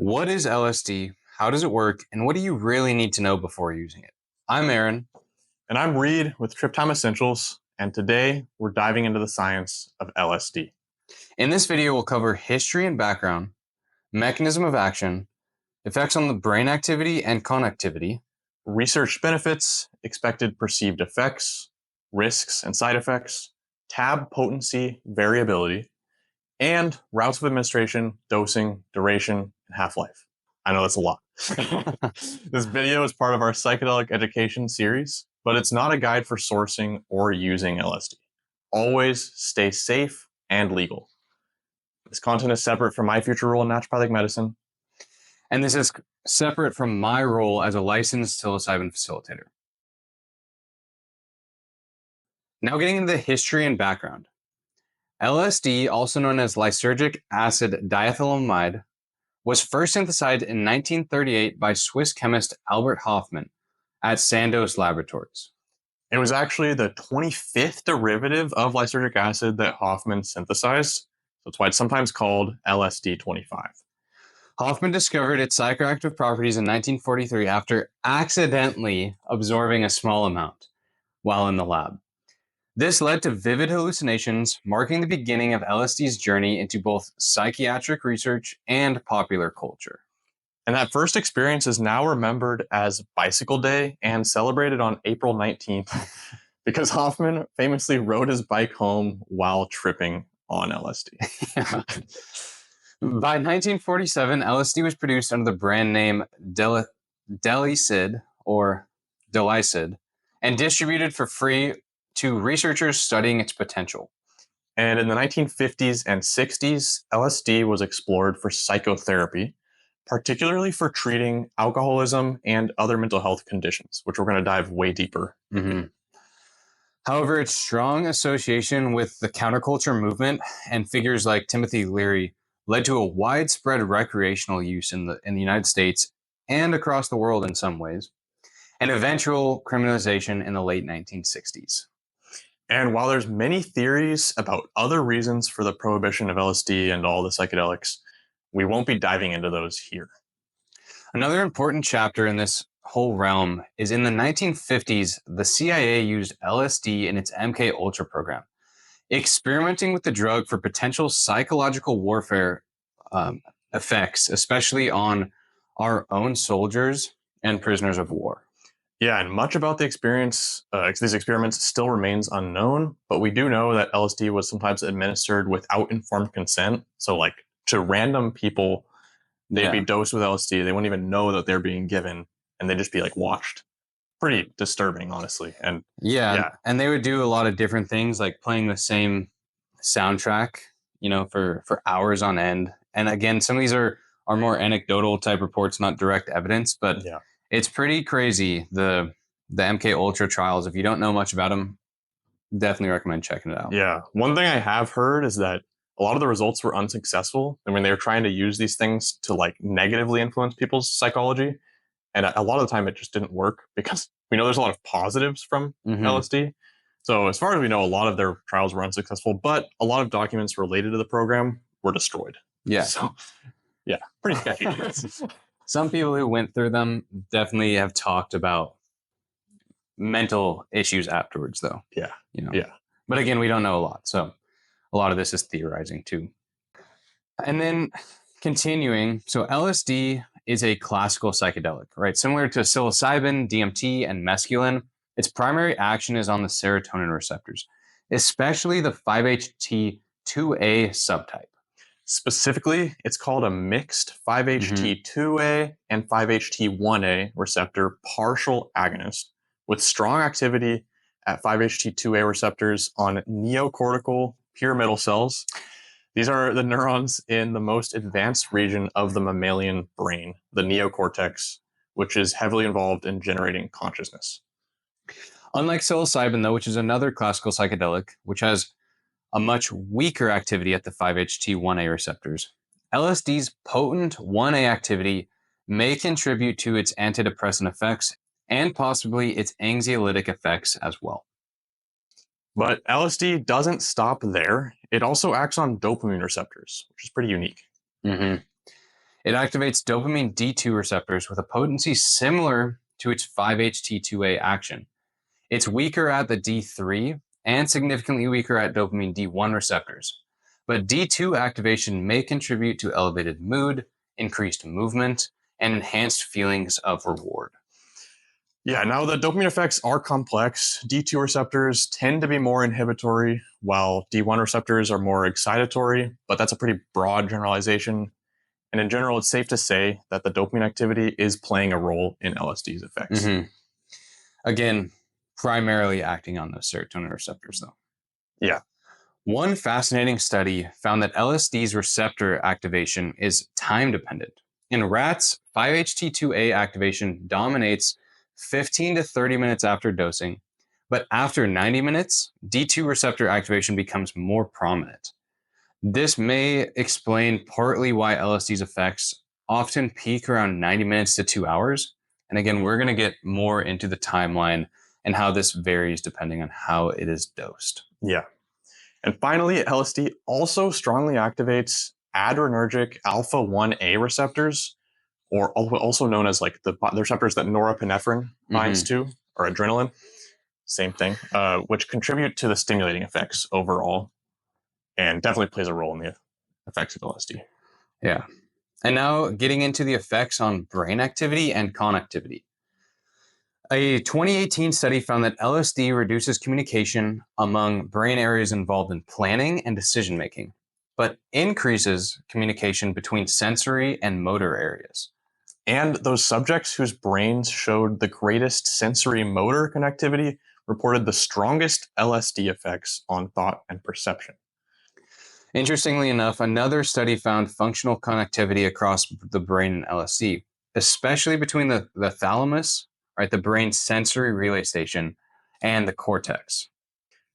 What is LSD? How does it work? And what do you really need to know before using it? I'm Aaron. And I'm Reed with Trip Time Essentials, and today we're diving into the science of LSD. In this video, we'll cover history and background, mechanism of action, effects on the brain activity and connectivity, Research benefits, expected perceived effects, risks and side effects, tab potency variability, and routes of administration, dosing, duration, and half-life. I know that's a lot. This video is part of our psychedelic education series, but it's not a guide for sourcing or using LSD. Always stay safe and legal. This content is separate from my future role in naturopathic medicine. And this is separate from my role as a licensed psilocybin facilitator. Now getting into the history and background. LSD, also known as lysergic acid diethylamide, was first synthesized in 1938 by Swiss chemist Albert Hofmann at Sandoz laboratories. It was actually the 25th derivative of lysergic acid that Hofmann synthesized. So that's why it's sometimes called LSD 25. Hofmann discovered its psychoactive properties in 1943 after accidentally absorbing a small amount while in the lab. This led to vivid hallucinations, marking the beginning of LSD's journey into both psychiatric research and popular culture. And that first experience is now remembered as Bicycle Day and celebrated on April 19th because Hofmann famously rode his bike home while tripping on LSD. By 1947, LSD was produced under the brand name Delicid or Delicid and distributed for free to researchers studying its potential. And in the 1950s and 60s, LSD was explored for psychotherapy, particularly for treating alcoholism and other mental health conditions, which we're going to dive way deeper. Mm-hmm. However, its strong association with the counterculture movement and figures like Timothy Leary led to a widespread recreational use in the United States and across the world in some ways, and eventual criminalization in the late 1960s. And while there's many theories about other reasons for the prohibition of LSD and all the psychedelics, we won't be diving into those here. Another important chapter in this whole realm is in the 1950s, the CIA used LSD in its MK Ultra program, experimenting with the drug for potential psychological warfare effects, especially on our own soldiers and prisoners of war. Yeah, and much about the experience, these experiments still remains unknown, but we do know that LSD was sometimes administered without informed consent. So like to random people, they'd be dosed with LSD. They wouldn't even know that they're being given, and they'd just be like watched. Pretty disturbing, honestly. And and they would do a lot of different things, like playing the same soundtrack, for hours on end. And again, some of these are more anecdotal type reports, not direct evidence, but it's pretty crazy, the MK Ultra trials. If you don't know much about them, definitely recommend checking it out. Yeah. One thing I have heard is that a lot of the results were unsuccessful. I mean, they were trying to use these things to like negatively influence people's psychology. And a lot of the time it just didn't work because we know there's a lot of positives from LSD. So as far as we know, a lot of their trials were unsuccessful, but a lot of documents related to the program were destroyed. Yeah. So yeah, pretty sketchy. Some people who went through them definitely have talked about mental issues afterwards, though. Yeah. But again, we don't know a lot. So a lot of this is theorizing too. And then continuing, so LSD is a classical psychedelic, right? Similar to psilocybin, DMT, and mescaline, its primary action is on the serotonin receptors, especially the 5-HT2A subtype. Specifically, it's called a mixed 5-HT2A and 5-HT1A receptor partial agonist with strong activity at 5-HT2A receptors on neocortical pyramidal cells. These are the neurons in the most advanced region of the mammalian brain, the neocortex, which is heavily involved in generating consciousness. Unlike psilocybin, though, which is another classical psychedelic, which has a much weaker activity at the 5-HT1A receptors, LSD's potent 1A activity may contribute to its antidepressant effects and possibly its anxiolytic effects as well. But LSD doesn't stop there. It also acts on dopamine receptors, which is pretty unique. Mm-hmm. It activates dopamine D2 receptors with a potency similar to its 5-HT2A action. It's weaker at the D3 and significantly weaker at dopamine D1 receptors. But D2 activation may contribute to elevated mood, increased movement, and enhanced feelings of reward. Yeah, now the dopamine effects are complex. D2 receptors tend to be more inhibitory, while D1 receptors are more excitatory, but that's a pretty broad generalization. And in general, it's safe to say that the dopamine activity is playing a role in LSD's effects. Again, primarily acting on those serotonin receptors, though. Yeah. One fascinating study found that LSD's receptor activation is time dependent. In rats, 5-HT2A activation dominates 15 to 30 minutes after dosing, but after 90 minutes, D2 receptor activation becomes more prominent. This may explain partly why LSD's effects often peak around 90 minutes to 2 hours. And again, we're going to get more into the timeline and how this varies depending on how it is dosed. Yeah. And finally, LSD also strongly activates adrenergic alpha 1A receptors, or also known as like the receptors that norepinephrine binds to, or adrenaline. Same thing, which contribute to the stimulating effects overall, and definitely plays a role in the effects of LSD. Yeah. And now getting into the effects on brain activity and connectivity. A 2018 study found that LSD reduces communication among brain areas involved in planning and decision making, but increases communication between sensory and motor areas. And those subjects whose brains showed the greatest sensory motor connectivity reported the strongest LSD effects on thought and perception. Interestingly enough, another study found functional connectivity across the brain and LSD, especially between the thalamus, right, the brain's sensory relay station, and the cortex.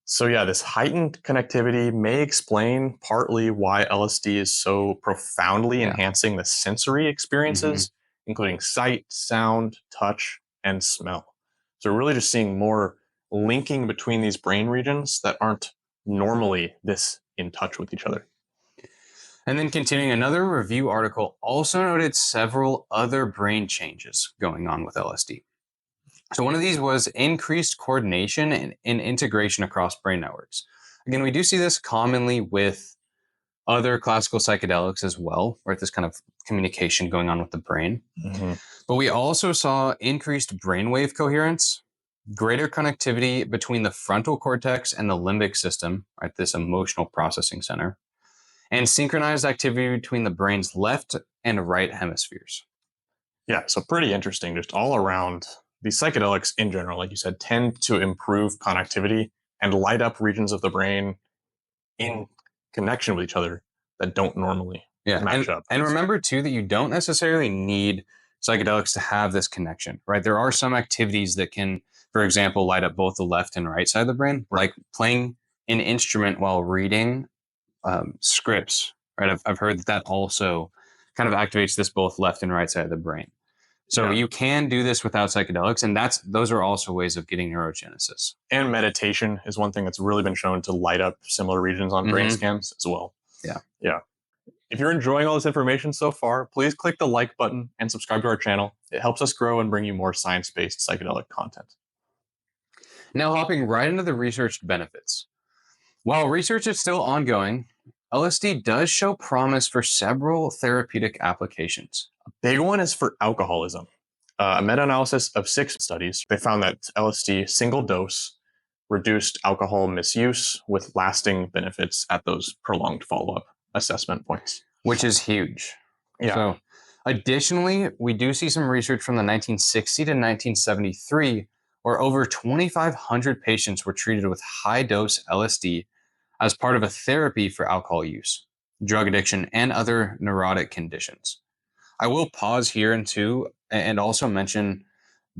So yeah, this heightened connectivity may explain partly why LSD is so profoundly enhancing the sensory experiences, including sight, sound, touch, and smell. So we're really just seeing more linking between these brain regions that aren't normally this in touch with each other. And then continuing, another review article also noted several other brain changes going on with LSD. So one of these was increased coordination and integration across brain networks. Again, we do see this commonly with other classical psychedelics as well, right? This kind of communication going on with the brain. But we also saw increased brainwave coherence, greater connectivity between the frontal cortex and the limbic system, right? This emotional processing center, and synchronized activity between the brain's left and right hemispheres. Yeah, so pretty interesting, just all around. These psychedelics in general, like you said, tend to improve connectivity and light up regions of the brain in connection with each other that don't normally match up. And remember too that you don't necessarily need psychedelics to have this connection, right? There are some activities that can, for example, light up both the left and right side of the brain, like playing an instrument while reading scripts, right? I've heard that also kind of activates this both left and right side of the brain. So you can do this without psychedelics, and those are also ways of getting neurogenesis. And meditation is one thing that's really been shown to light up similar regions on brain scans as well. Yeah. If you're enjoying all this information so far, please click the like button and subscribe to our channel. It helps us grow and bring you more science-based psychedelic content. Now hopping right into the researched benefits. While research is still ongoing, LSD does show promise for several therapeutic applications. A big one is for alcoholism. A meta-analysis of 6 studies, they found that LSD single dose reduced alcohol misuse with lasting benefits at those prolonged follow-up assessment points. Which is huge. Yeah. So, additionally, we do see some research from the 1960 to 1973 where over 2,500 patients were treated with high-dose LSD as part of a therapy for alcohol use, drug addiction, and other neurotic conditions. I will pause here and also mention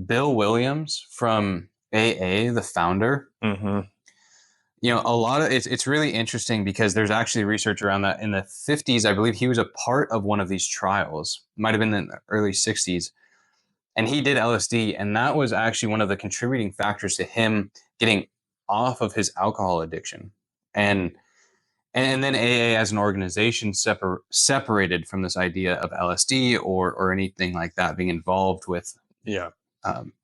Bill Williams from AA, the founder. You know, a lot of it's really interesting because there's actually research around that. In the 50s, I believe he was a part of one of these trials. Might have been in the early 60s. And he did LSD, and that was actually one of the contributing factors to him getting off of his alcohol addiction. And And then AA as an organization separated from this idea of LSD or anything like that being involved with Yeah.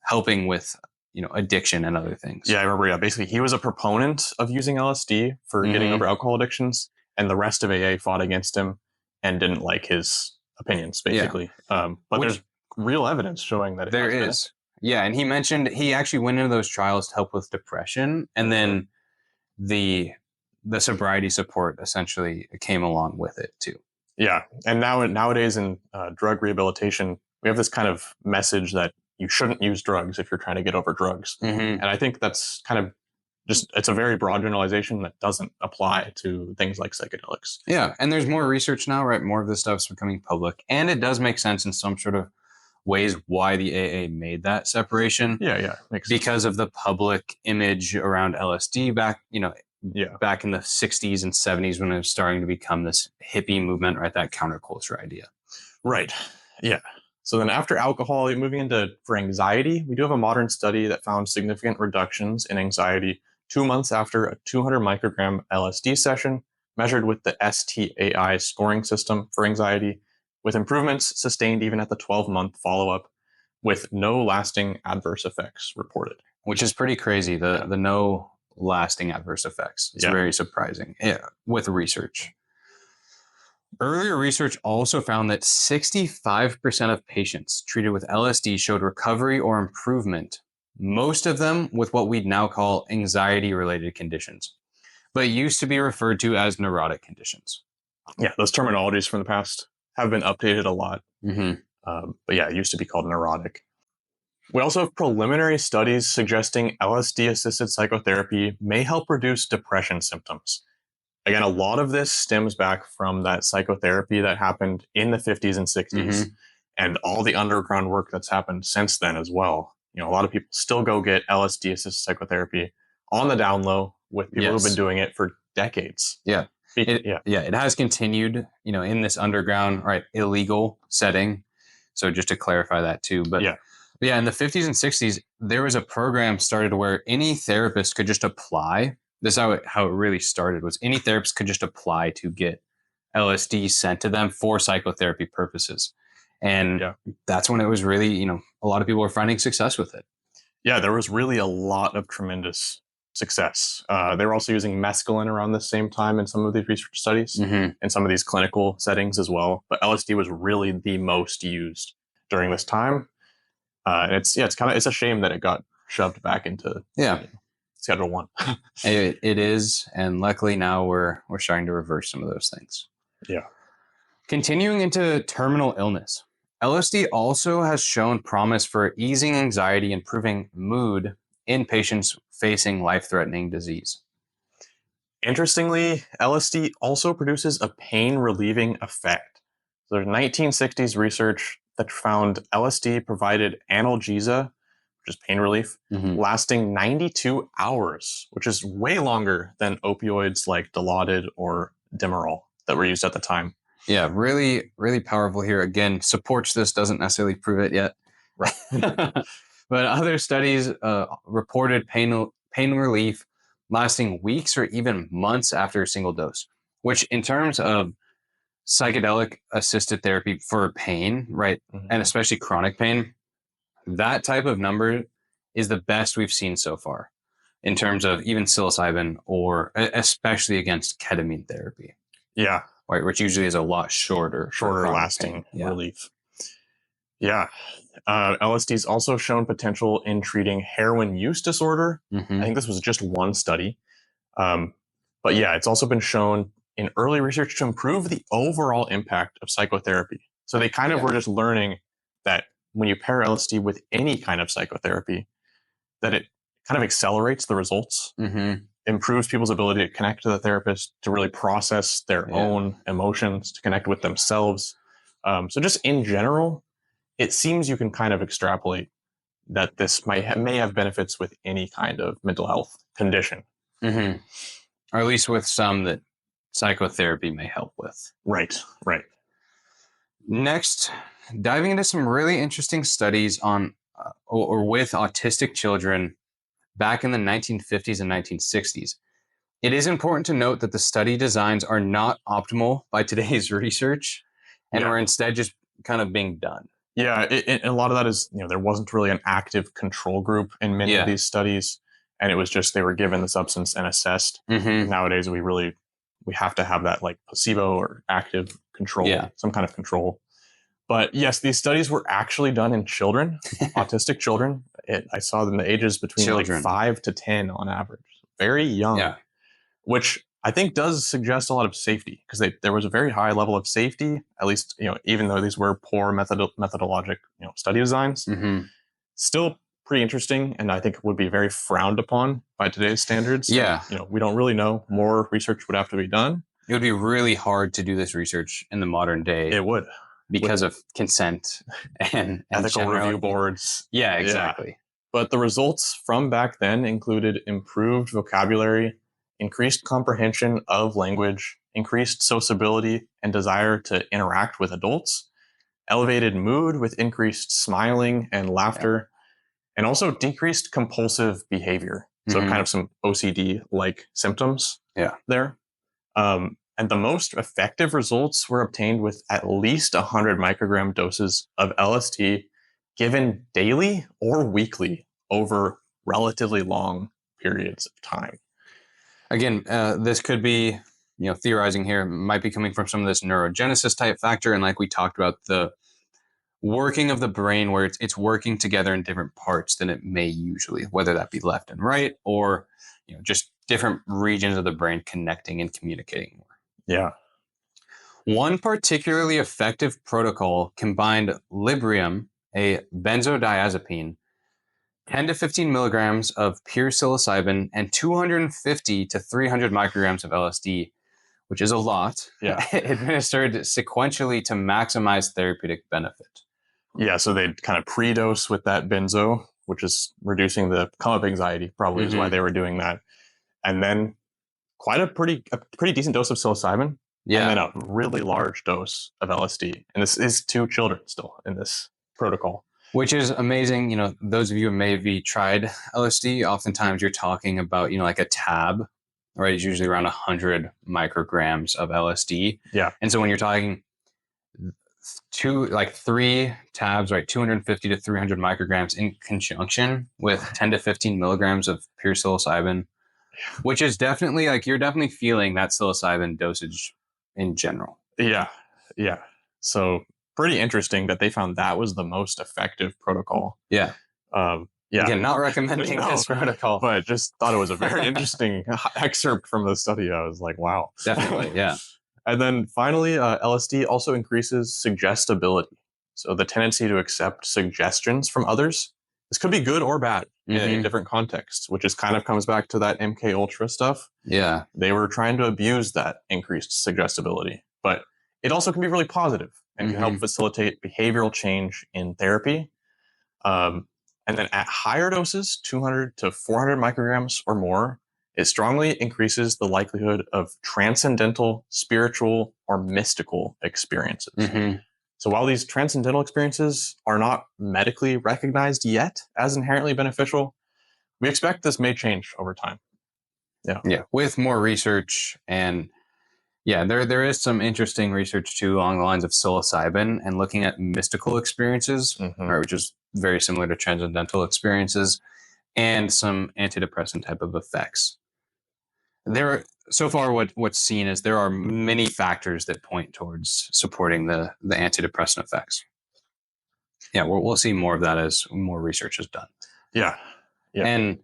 helping with addiction and other things. Yeah, I remember. Yeah, basically, he was a proponent of using LSD for getting over alcohol addictions, and the rest of AA fought against him and didn't like his opinions, basically. But there's real evidence showing that there is. Yeah, and he mentioned he actually went into those trials to help with depression, and then the sobriety support essentially came along with it too. Yeah, and nowadays in drug rehabilitation, we have this kind of message that you shouldn't use drugs if you're trying to get over drugs. And I think that's kind of it's a very broad generalization that doesn't apply to things like psychedelics. Yeah, and there's more research now, right? More of this stuff's becoming public, and it does make sense in some sort of ways why the AA made that separation. Yeah, makes sense. Because of the public image around LSD back in the 60s and 70s when it was starting to become this hippie movement, right? That counterculture idea. Right. Yeah. So then after alcohol, moving for anxiety, we do have a modern study that found significant reductions in anxiety 2 months after a 200 microgram LSD session measured with the STAI scoring system for anxiety, with improvements sustained even at the 12-month follow-up with no lasting adverse effects reported. Which is pretty crazy, the no lasting adverse effects. It's very surprising with research. Earlier research also found that 65% of patients treated with LSD showed recovery or improvement, most of them with what we'd now call anxiety-related conditions, but used to be referred to as neurotic conditions. Yeah, those terminologies from the past have been updated a lot. But yeah, it used to be called neurotic. We also have preliminary studies suggesting LSD-assisted psychotherapy may help reduce depression symptoms. Again, a lot of this stems back from that psychotherapy that happened in the 50s and 60s and all the underground work that's happened since then as well. A lot of people still go get LSD-assisted psychotherapy on the down low with people who've been doing it for decades. Yeah. It has continued, in this underground, right, illegal setting. So just to clarify that too. But yeah, in the 50s and 60s, there was a program started where any therapist could just apply. This is how it really started, was any therapist could just apply to get LSD sent to them for psychotherapy purposes. And that's when it was really, a lot of people were finding success with it. Yeah, there was really a lot of tremendous success. They were also using mescaline around the same time in some of these research studies and some of these clinical settings as well. But LSD was really the most used during this time. And it's a shame that it got shoved back into Schedule 1. It is, and luckily now we're starting to reverse some of those things. Yeah. Continuing into terminal illness, LSD also has shown promise for easing anxiety, improving mood in patients facing life-threatening disease. Interestingly, LSD also produces a pain-relieving effect. So there's 1960s research that found LSD provided analgesia, which is pain relief, lasting 92 hours, which is way longer than opioids like Dilaudid or Demerol that were used at the time. Yeah, really, really powerful here. Again, supports this, doesn't necessarily prove it yet. Right. But other studies reported pain relief lasting weeks or even months after a single dose, which in terms of psychedelic assisted therapy for pain, right, and especially chronic pain, that type of number is the best we've seen so far in terms of even psilocybin or especially against ketamine therapy. Yeah. Right, which usually is a lot shorter lasting relief. Yeah. LSD's also shown potential in treating heroin use disorder. I think this was just one study. But yeah, it's also been shown in early research to improve the overall impact of psychotherapy. So they kind of were just learning that when you pair LSD with any kind of psychotherapy, that it kind of accelerates the results, improves people's ability to connect to the therapist, to really process their own emotions, to connect with themselves. So just in general, it seems you can kind of extrapolate that this may have benefits with any kind of mental health condition. Or at least with some that psychotherapy may help with. Right. Next, diving into some really interesting studies on or with autistic children back in the 1950s and 1960s. It is important to note that the study designs are not optimal by today's research and are instead just kind of being done. Yeah, a lot of that is, there wasn't really an active control group in many of these studies, and it was just they were given the substance and assessed. Nowadays, we have to have that like placebo or active control, some kind of control. But yes, these studies were actually done in children, autistic children. I saw them the ages between like 5 to 10 on average, very young, which I think does suggest a lot of safety, because there was a very high level of safety, at least, even though these were poor methodologic, study designs, still pretty interesting. And I think would be very frowned upon by today's standards. Yeah. We don't really know. More research would have to be done. It would be really hard to do this research in the modern day. It would. Because of consent and ethical review boards. Yeah, exactly. Yeah. But the results from back then included improved vocabulary, increased comprehension of language, increased sociability and desire to interact with adults, elevated mood with increased smiling and laughter, and also decreased compulsive behavior. So kind of some OCD-like symptoms there. And the most effective results were obtained with at least 100 microgram doses of LSD given daily or weekly over relatively long periods of time. Again, this could be, theorizing here, might be coming from some of this neurogenesis type factor. And like we talked about, the working of the brain where it's working together in different parts than it may usually, whether that be left and right or, just different regions of the brain connecting and communicating more. Yeah. One particularly effective protocol combined Librium, a benzodiazepine, 10 to 15 milligrams of pure psilocybin, and 250 to 300 micrograms of LSD, which is a lot, administered sequentially to maximize therapeutic benefit. Yeah, so they'd kind of pre-dose with that benzo, which is reducing the come-up anxiety, probably is why they were doing that. And then a pretty decent dose of psilocybin, and then a really large dose of LSD. And this is 2 children still in this protocol. Which is amazing. Those of you who maybe tried LSD, oftentimes you're talking about, like a tab, right? It's usually around 100 micrograms of LSD. Yeah. And so when you're talking 3 tabs, right? 250 to 300 micrograms in conjunction with 10 to 15 milligrams of pure psilocybin, which is definitely you're definitely feeling that psilocybin dosage in general. Yeah. Yeah. So pretty interesting that they found that was the most effective protocol. Yeah. Again, not recommending this protocol, but just thought it was a very interesting excerpt from the study. I was like, wow. Definitely. Yeah. And then finally, LSD also increases suggestibility. So the tendency to accept suggestions from others. This could be good or bad in different contexts, which is kind of comes back to that MK Ultra stuff. Yeah. They were trying to abuse that increased suggestibility, but it also can be really positive and can help facilitate behavioral change in therapy. And then at higher doses, 200 to 400 micrograms or more, it strongly increases the likelihood of transcendental, spiritual, or mystical experiences. So while these transcendental experiences are not medically recognized yet as inherently beneficial, we expect this may change over time. Yeah. With more research and there is some interesting research too along the lines of psilocybin and looking at mystical experiences, right, which is very similar to transcendental experiences, and some antidepressant type of effects. So far, what's seen is there are many factors that point towards supporting the antidepressant effects. Yeah, we'll see more of that as more research is done. Yeah. And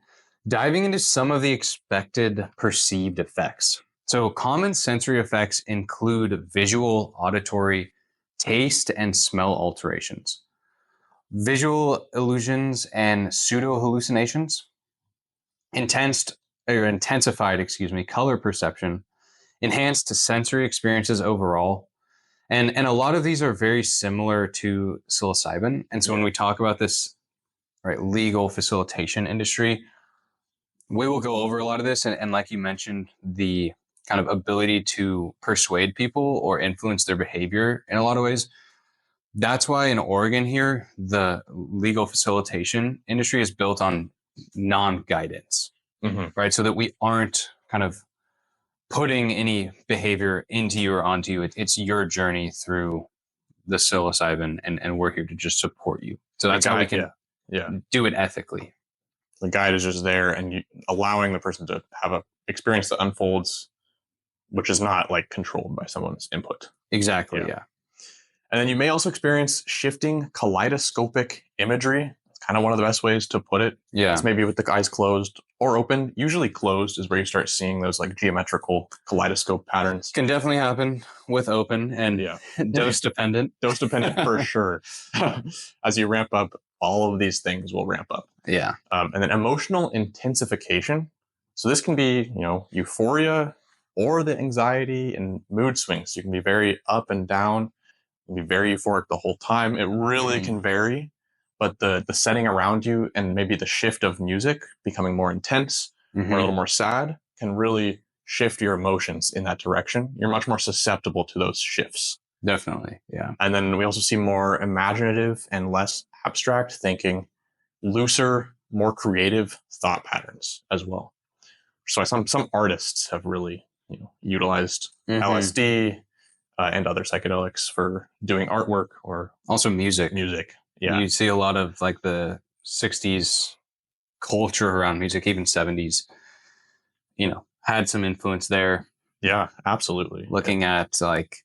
diving into some of the expected perceived effects. So common sensory effects include visual, auditory, taste, and smell alterations, visual illusions and pseudo hallucinations, intensified color perception, enhanced sensory experiences overall. And a lot of these are very similar to psilocybin. And so when we talk about this, right, legal facilitation industry, we will go over a lot of this. And like you mentioned, the kind of ability to persuade people or influence their behavior in a lot of ways. That's why in Oregon here, the legal facilitation industry is built on non-guidance, right? So that we aren't kind of putting any behavior into you or onto you. It's your journey through the psilocybin, and we're here to just support you. So that's how we can do it ethically. The guide is just there, and allowing the person to have an experience that unfolds, which is not like controlled by someone's input. Exactly. Yeah. And then you may also experience shifting kaleidoscopic imagery. It's kind of one of the best ways to put it. Yeah. It's maybe with the eyes closed or open. Usually closed is where you start seeing those like geometrical kaleidoscope patterns. Can definitely happen with open and dose dependent. Dose dependent for sure. As you ramp up, all of these things will ramp up. Yeah. And then emotional intensification. So this can be, euphoria or the anxiety and mood swings. You can be very up and down. You can be very euphoric the whole time. It really can vary. But the setting around you and maybe the shift of music becoming more intense or a little more sad can really shift your emotions in that direction. You're much more susceptible to those shifts. Definitely. Yeah. And then we also see more imaginative and less abstract thinking, looser, more creative thought patterns as well. So some artists have really utilized LSD and other psychedelics for doing artwork or also music. Yeah. You see a lot of like the 60s culture around music, even 70s, had some influence there. Yeah, absolutely. Looking at like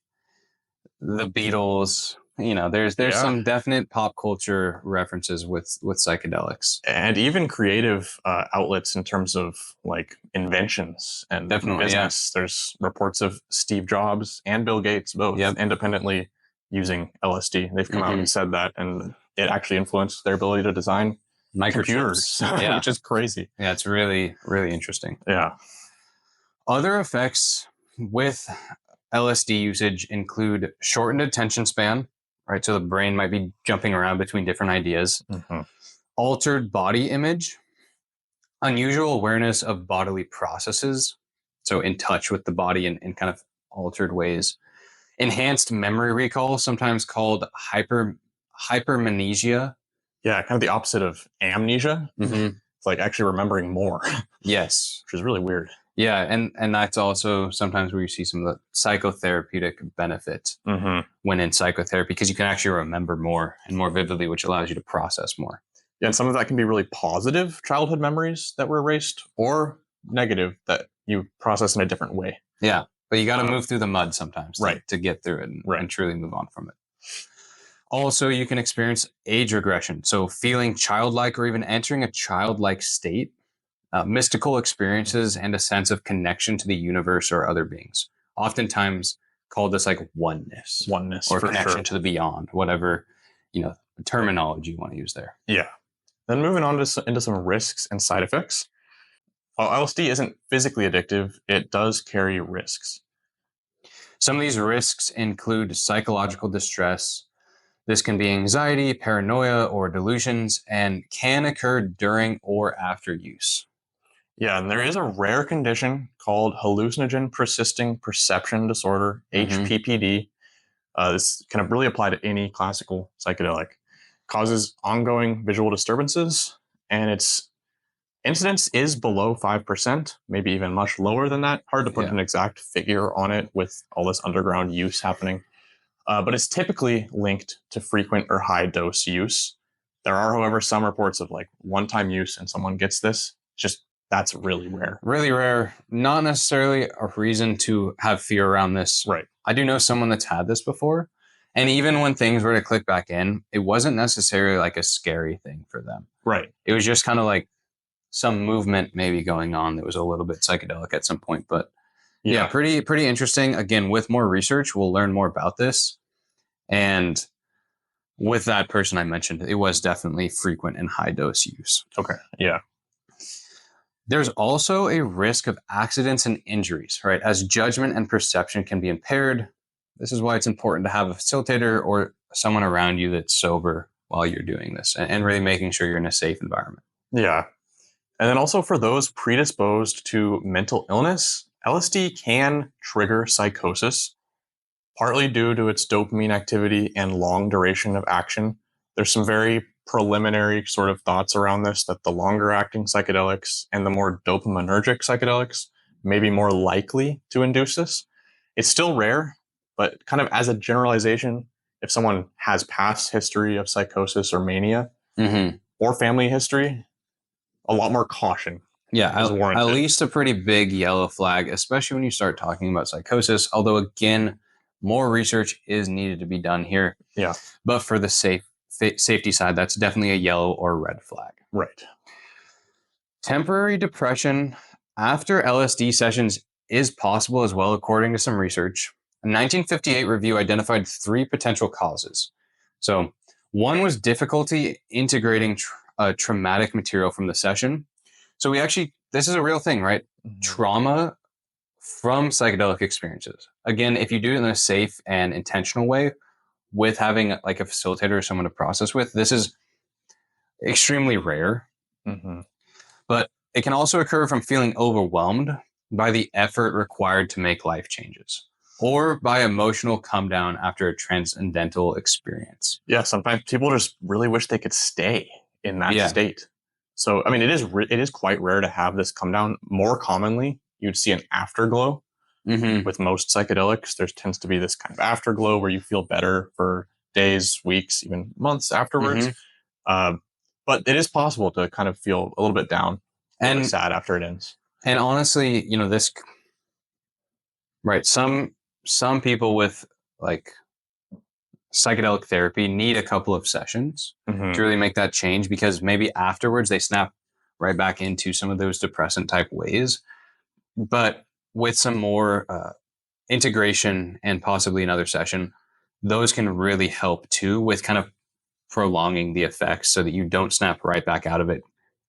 the Beatles, there's some definite pop culture references with psychedelics. And even creative outlets in terms of like inventions and business. There's reports of Steve Jobs and Bill Gates both independently using LSD. They've come out and said that, and it actually influenced their ability to design computers, which is crazy. Yeah, it's really, really interesting. Yeah. Other effects with LSD usage include shortened attention span, right? So the brain might be jumping around between different ideas. Altered body image, unusual awareness of bodily processes, so in touch with the body in kind of altered ways. Enhanced memory recall, sometimes called hypermnesia. Yeah, kind of the opposite of amnesia. It's like actually remembering more. Yes. Which is really weird. Yeah, and that's also sometimes where you see some of the psychotherapeutic benefits when in psychotherapy, because you can actually remember more and more vividly, which allows you to process more. Yeah, and some of that can be really positive childhood memories that were erased, or negative that you process in a different way. Yeah, but you got to move through the mud sometimes to get through it and truly move on from it. Also, you can experience age regression, so feeling childlike or even entering a childlike state. Mystical experiences and a sense of connection to the universe or other beings, oftentimes called this like oneness or connection to the beyond, whatever terminology you want to use there. Yeah. Then moving on into some risks and side effects. While LSD isn't physically addictive, it does carry risks. Some of these risks include psychological distress. This can be anxiety, paranoia, or delusions, and can occur during or after use. Yeah, and there is a rare condition called hallucinogen persisting perception disorder, HPPD. This can really apply to any classical psychedelic. Causes ongoing visual disturbances, and its incidence is below 5%, maybe even much lower than that. Hard to put an exact figure on it with all this underground use happening. But it's typically linked to frequent or high dose use. There are, however, some reports of like one-time use and someone gets this. That's really rare. Really rare. Not necessarily a reason to have fear around this. Right. I do know someone that's had this before. And even when things were to click back in, it wasn't necessarily like a scary thing for them. Right. It was just kind of like some movement maybe going on that was a little bit psychedelic at some point. But yeah, pretty interesting. Again, with more research, we'll learn more about this. And with that person I mentioned, it was definitely frequent and high dose use. Okay. Yeah. There's also a risk of accidents and injuries, right? As judgment and perception can be impaired. This is why it's important to have a facilitator or someone around you that's sober while you're doing this and really making sure you're in a safe environment. Yeah. And then also for those predisposed to mental illness, LSD can trigger psychosis, partly due to its dopamine activity and long duration of action. There's some very preliminary sort of thoughts around this, that the longer acting psychedelics and the more dopaminergic psychedelics maybe more likely to induce this. It's still rare, but kind of as a generalization, if someone has past history of psychosis or mania or family history, a lot more caution is warranted. At least a pretty big yellow flag, especially when you start talking about psychosis. Although, again, more research is needed to be done here. Yeah. But for the safety side, that's definitely a yellow or red flag. Right. Temporary depression after LSD sessions is possible as well, according to some research. A 1958 review identified 3 potential causes. So, one was difficulty integrating traumatic material from the session. So this is a real thing, right? Trauma from psychedelic experiences. Again, if you do it in a safe and intentional way with having like a facilitator or someone to process with, this is extremely rare. But it can also occur from feeling overwhelmed by the effort required to make life changes, or by emotional come down after a transcendental experience. Yeah, sometimes people just really wish they could stay in that state. So, I mean, it is quite rare to have this come down. More commonly, you'd see an afterglow. With most psychedelics, there tends to be this kind of afterglow where you feel better for days, weeks, even months afterwards. But it is possible to kind of feel a little bit down and sad after it ends. And honestly, some people with like psychedelic therapy need a couple of sessions to really make that change, because maybe afterwards they snap right back into some of those depressant type ways. But with some more integration and possibly another session, those can really help too, with kind of prolonging the effects so that you don't snap right back out of it.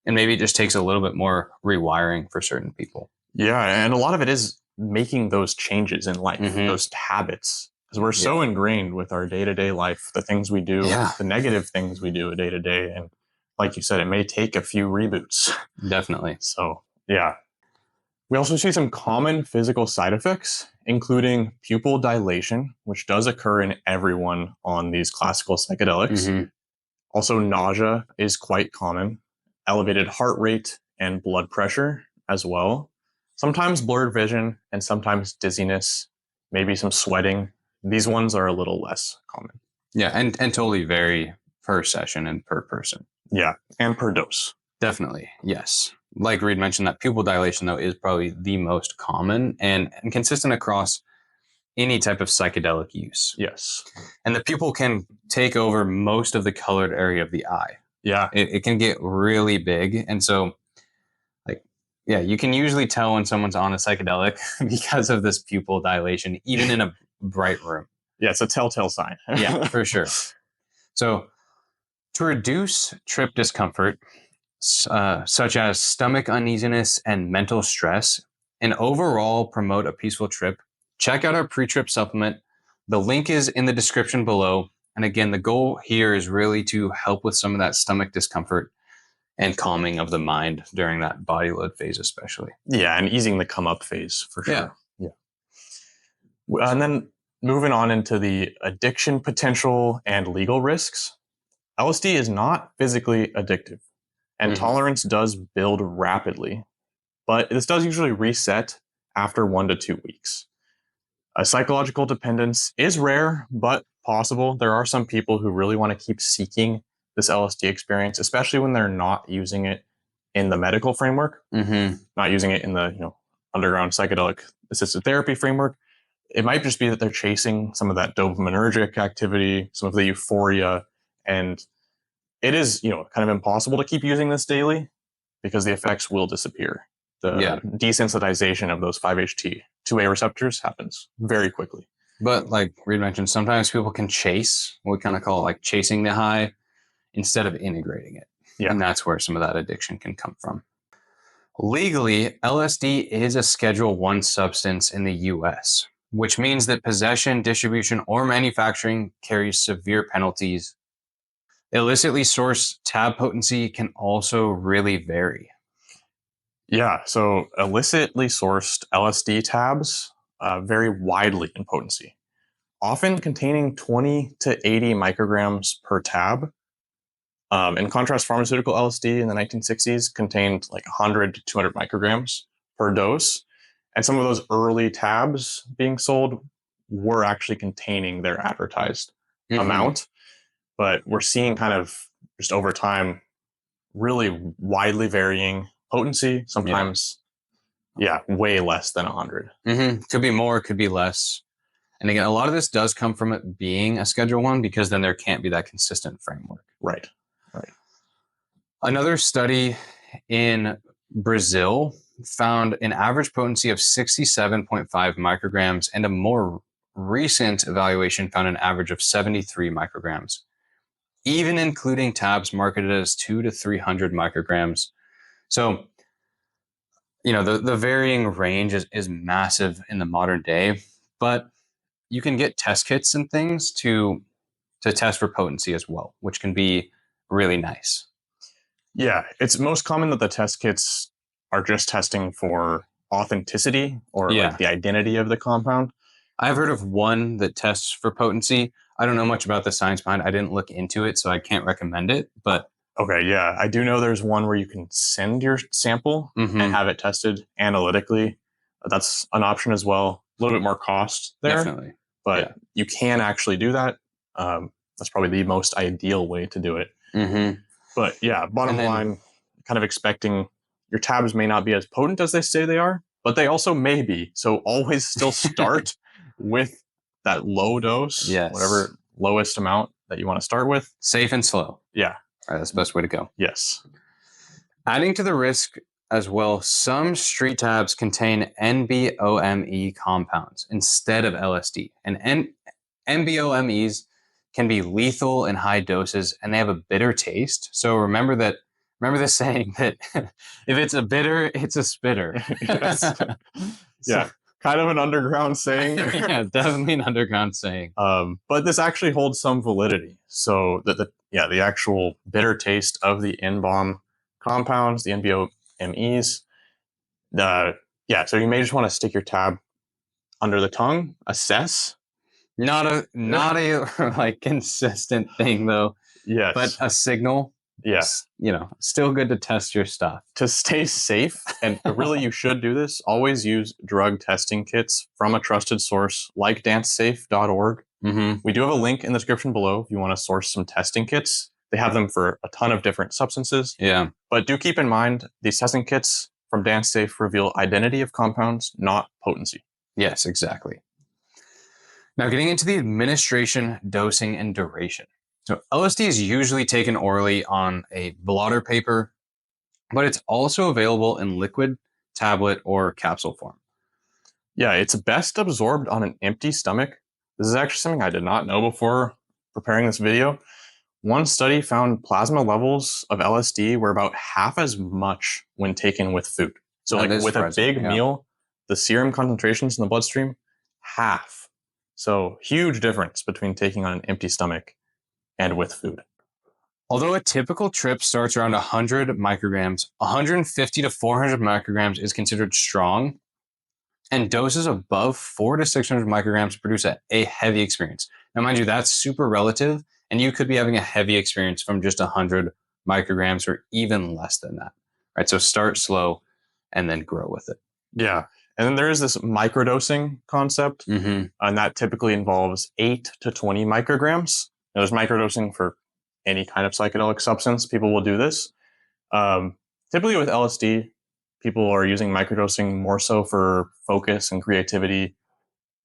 And maybe it just takes a little bit more rewiring for certain people. Yeah, and a lot of it is making those changes in life, those habits. Because we're so ingrained with our day-to-day life, the things we do, the negative things we do day to day. And like you said, it may take a few reboots. Definitely. So, yeah. We also see some common physical side effects, including pupil dilation, which does occur in everyone on these classical psychedelics. Also, nausea is quite common, elevated heart rate and blood pressure as well. Sometimes blurred vision and sometimes dizziness, maybe some sweating. These ones are a little less common. Yeah, and totally vary per session and per person. Yeah, and per dose. Definitely, yes. Like Reed mentioned, that pupil dilation, though, is probably the most common and consistent across any type of psychedelic use. Yes. And the pupil can take over most of the colored area of the eye. Yeah. It can get really big. And so, you can usually tell when someone's on a psychedelic because of this pupil dilation, even in a bright room. Yeah, it's a telltale sign. Yeah, for sure. So, to reduce trip discomfort, such as stomach uneasiness and mental stress, and overall promote a peaceful trip, check out our pre-trip supplement. The link is in the description below. And again, the goal here is really to help with some of that stomach discomfort and calming of the mind during that body load phase, especially. Yeah, and easing the come up phase for sure. Yeah. And then moving on into the addiction potential and legal risks. LSD is not physically addictive, and tolerance does build rapidly, but this does usually reset after 1 to 2 weeks. A psychological dependence is rare, but possible. There are some people who really want to keep seeking this LSD experience, especially when they're not using it in the medical framework, not using it in the underground psychedelic assisted therapy framework. It might just be that they're chasing some of that dopaminergic activity, some of the euphoria, and it is kind of impossible to keep using this daily because the effects will disappear. The desensitization of those 5-HT2A receptors happens very quickly. But like Reed mentioned, sometimes people can chase, what we kind of call like chasing the high, instead of integrating it. Yeah. And that's where some of that addiction can come from. Legally, LSD is a Schedule 1 substance in the US, which means that possession, distribution, or manufacturing carries severe penalties. Illicitly sourced tab potency can also really vary. Yeah, so illicitly sourced LSD tabs vary widely in potency, often containing 20 to 80 micrograms per tab. In contrast, pharmaceutical LSD in the 1960s contained like 100 to 200 micrograms per dose. And some of those early tabs being sold were actually containing their advertised amount. But we're seeing kind of just over time really widely varying potency, sometimes, way less than 100. Could be more, could be less. And again, a lot of this does come from it being a Schedule 1 because then there can't be that consistent framework. Right. Another study in Brazil found an average potency of 67.5 micrograms, and a more recent evaluation found an average of 73 micrograms, even including tabs marketed as 200 to 300 micrograms. So, the varying range is massive in the modern day, but you can get test kits and things to test for potency as well, which can be really nice. Yeah, it's most common that the test kits are just testing for authenticity or like the identity of the compound. I've heard of one that tests for potency. I don't know much about the science behind it. I didn't look into it, so I can't recommend it. But okay, yeah, I do know there's one where you can send your sample and have it tested analytically. That's an option as well. A little bit more cost there. Definitely. But you can actually do that. That's probably the most ideal way to do it. But yeah, bottom line, kind of expecting your tabs may not be as potent as they say they are, but they also may be. So always still start with that low dose, whatever lowest amount that you want to start with. Safe and slow. Yeah. All right, that's the best way to go. Yes. Adding to the risk as well, some street tabs contain NBOME compounds instead of LSD. And NBOMEs can be lethal in high doses, and they have a bitter taste. So remember the saying that if it's a bitter, it's a spitter. Yeah, kind of an underground saying. Yeah, definitely an underground saying. But this actually holds some validity. So the actual bitter taste of the NBOM compounds, the NBOMEs, so you may just want to stick your tab under the tongue, assess. Not a like consistent thing though. Yes. But a signal. Yes. Still good to test your stuff. To stay safe, and really you should do this, always use drug testing kits from a trusted source like dancesafe.org. We do have a link in the description below if you want to source some testing kits. They have them for a ton of different substances. Yeah. But do keep in mind, these testing kits from DanceSafe reveal identity of compounds, not potency. Yes, exactly. Now, getting into the administration, dosing, and duration. So LSD is usually taken orally on a blotter paper, but it's also available in liquid, tablet, or capsule form. Yeah, it's best absorbed on an empty stomach. This is actually something I did not know before preparing this video. One study found plasma levels of LSD were about half as much when taken with food. So with a big meal, the serum concentrations in the bloodstream, half. So huge difference between taking on an empty stomach and with food. Although a typical trip starts around 100 micrograms, 150 to 400 micrograms is considered strong, and doses above 400 to 600 micrograms produce a heavy experience. Now, mind you, that's super relative, and you could be having a heavy experience from just 100 micrograms or even less than that. Right? So start slow and then grow with it. Yeah. And then there is this microdosing concept, and that typically involves 8 to 20 micrograms. Now, there's microdosing for any kind of psychedelic substance. People will do this. Typically with LSD, people are using microdosing more so for focus and creativity.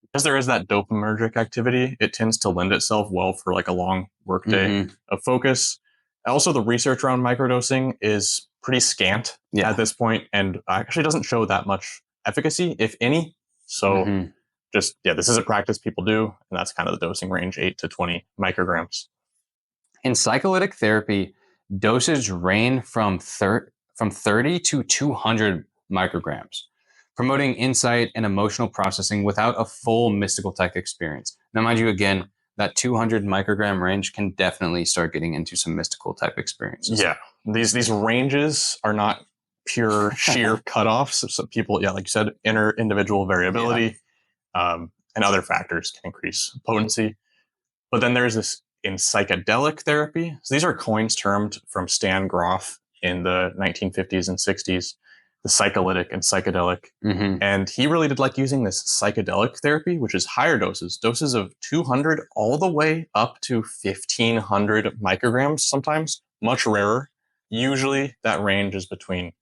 Because there is that dopaminergic activity, it tends to lend itself well for like a long workday of focus. Also, the research around microdosing is pretty scant at this point, and actually doesn't show that much efficacy, if any. So this is a practice people do, and that's kind of the dosing range, 8 to 20 micrograms. In psycholytic therapy, dosage range from 30 to 200 micrograms, promoting insight and emotional processing without a full mystical type experience. Now, mind you, again, that 200 microgram range can definitely start getting into some mystical type experiences. Yeah, these ranges are not pure sheer cutoffs. So people, like you said, individual variability and other factors can increase potency. But then there's this in psychedelic therapy. So these are coins termed from Stan Grof in the 1950s and 60s. the psycholytic and psychedelic. Mm-hmm. And he really did like using this psychedelic therapy, which is higher doses of 200 all the way up to 1,500 micrograms sometimes, much rarer. Usually that range is between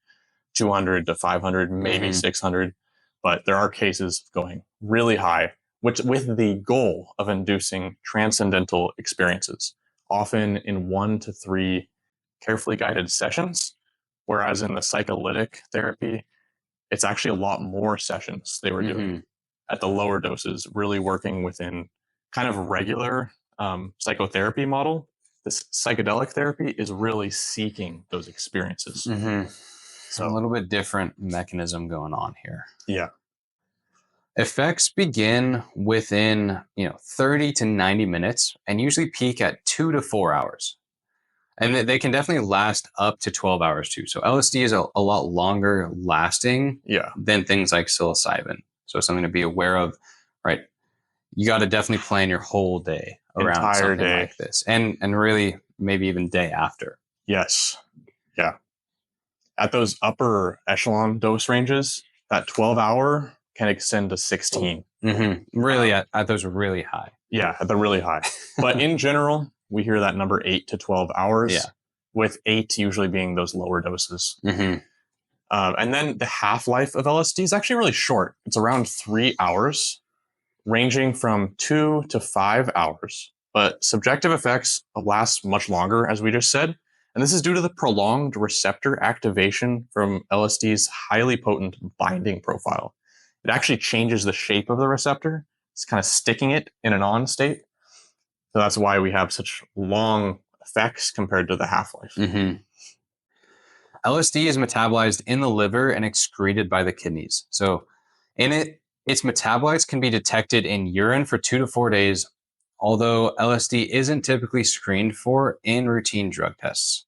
200 to 500, maybe 600, but there are cases going really high, which with the goal of inducing transcendental experiences, often in 1 to 3 carefully guided sessions, whereas in the psycholytic therapy, it's actually a lot more sessions they were doing at the lower doses, really working within kind of regular psychotherapy model. This psychedelic therapy is really seeking those experiences. So a little bit different mechanism going on here. Yeah. Effects begin within 30 to 90 minutes and usually peak at 2 to 4 hours. And they can definitely last up to 12 hours too. So LSD is a lot longer lasting than things like psilocybin. So something to be aware of, right? You got to definitely plan your whole day around Entire something day. like this. And really maybe even day after. Yes. Yeah. At those upper echelon dose ranges, that 12-hour can extend to 16. Really at those really high. Yeah, at the really high. But in general, we hear that number 8 to 12 hours, with 8 usually being those lower doses. And then the half-life of LSD is actually really short. It's around 3 hours, ranging from 2 to 5 hours. But subjective effects last much longer, as we just said. And this is due to the prolonged receptor activation from LSD's highly potent binding profile. It actually changes the shape of the receptor. It's kind of sticking it in an on state. So that's why we have such long effects compared to the half-life. LSD is metabolized in the liver and excreted by the kidneys. So in it, its metabolites can be detected in urine for 2 to 4 days, although LSD isn't typically screened for in routine drug tests.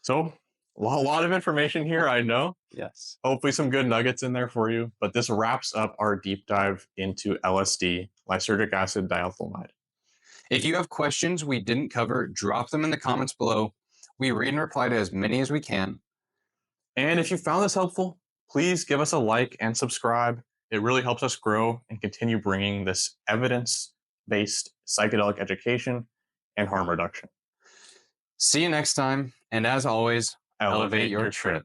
So a lot of information here, I know. Yes. Hopefully some good nuggets in there for you. But this wraps up our deep dive into LSD, lysergic acid diethylamide. If you have questions we didn't cover, drop them in the comments below. We read and reply to as many as we can. And if you found this helpful, please give us a like and subscribe. It really helps us grow and continue bringing this evidence-based psychedelic education and harm reduction. See you next time. And as always, elevate your trip.